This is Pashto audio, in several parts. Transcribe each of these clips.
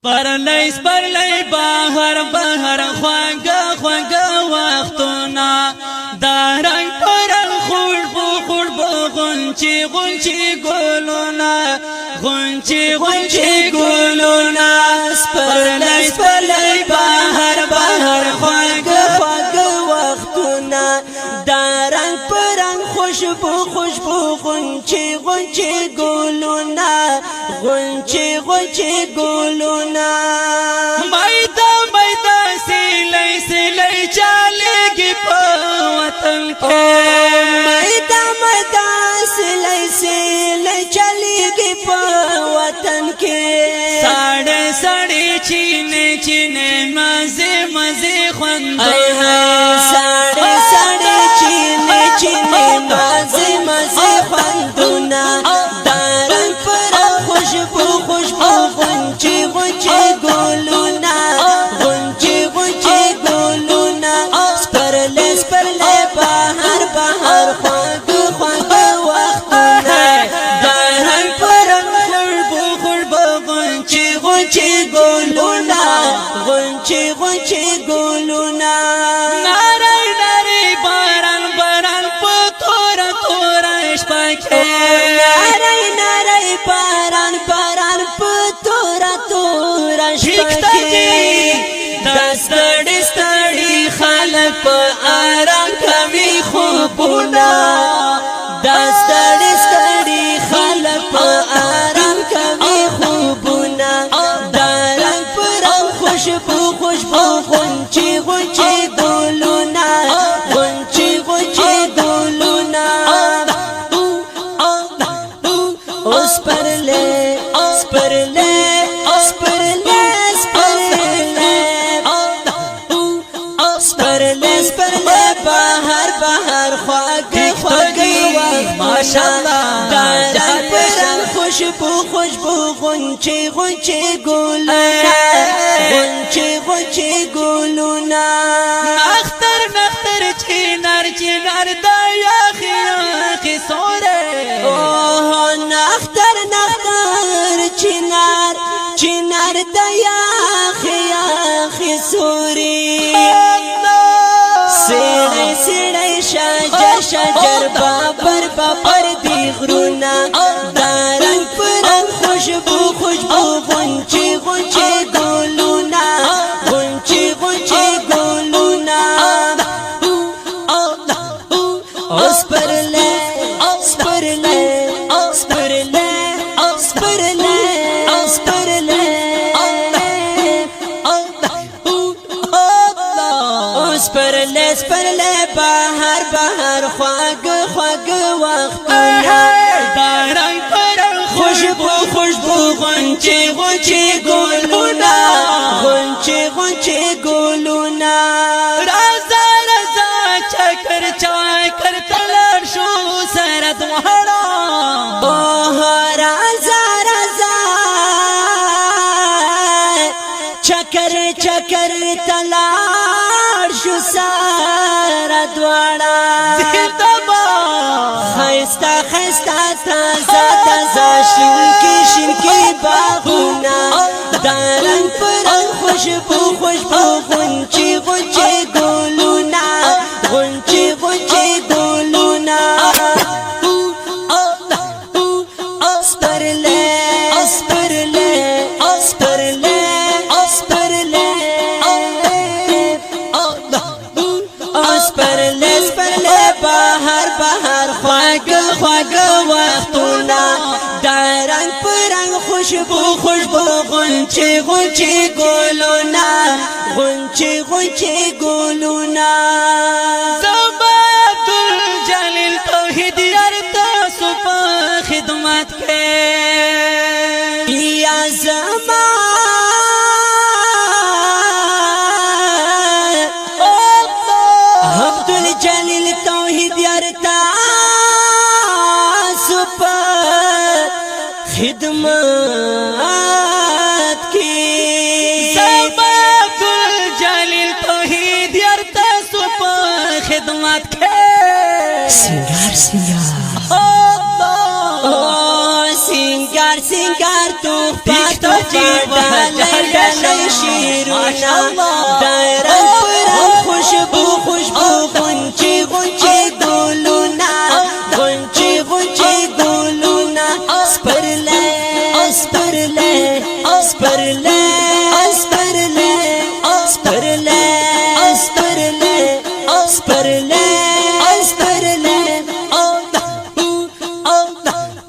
سپرلی بهر بهر خوږه وختونه دا رنګ پرنګ خوشبو غنچې ګلونه غنچې ګلونه سپرلی بهر بهر خوږه وختونه دا رنګ پرنګ خوشبو غنچې ګلونه غنچې ګلونه میدا سیلی چالیږي په وطن کې میدا سیلی چالیږي په وطن کې ساړه چینه مزه خوندونه ساړه چینه مزه خوندونه دارن پر خوشبو غنچې ګلونه ګلونه سپرلی بهر خوږه وختونه دارن پر خوشبو غنچې ګلونه ګلونه نری باران په تور شپه کې نری باران په تور شپه کې دستړي خلک په آرام کوي خوبونه دستړي خلک په آرام کوي خوبونه دارن پر خوشبو غنچې ګلونه غنچې ګلونه سپرلی بهر خوږه ماشاءالله دارن پر خوشبو غنچې ګلونه غنچې ګلونه نختر چنار د یاخي سوره نختر چنار د یاخي سوره سیڑی شجر بابر دی غرونا دارنگ پرنگ خوشبو غنچې ګلونا غنچې ګلونا سپرلی بهر خوږه وختونه دارنګ پر خوشبو غنچې ګلونه غنچې ګلونه رازا چکر تلر شو سره دواړه رازا چکر تلر شو سره دواړه خیستا تازه شینکی باغونه دارن پرنګ خوشبو غنچې ګلونه غنچې ګلونه سپرلی بهر خوږه وختونه دارنګ پرنګ خوشبو غنچې ګلونه غنچې ګلونه زما عبدالجلیل توحید یار تاسو په خدمت کې یا زما عبدالجلیل توحید یار تاسو په خدمت کی زما عبدالجلیل توحید یار تاسو په خدمت کی سنگار سنگار تو پاتو ډالر دارن پران خوشبو غنچه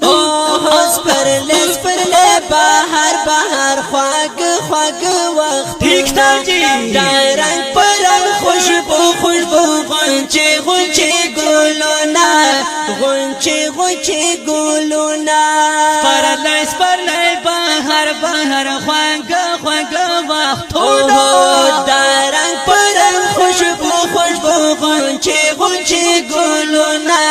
گلونا سپرله بهر خواگ وقت دارن پران خوشبو غنچه گلونا سپرلی بهر خواگ وقتونه دارن پران خوشبو غنچه گلونا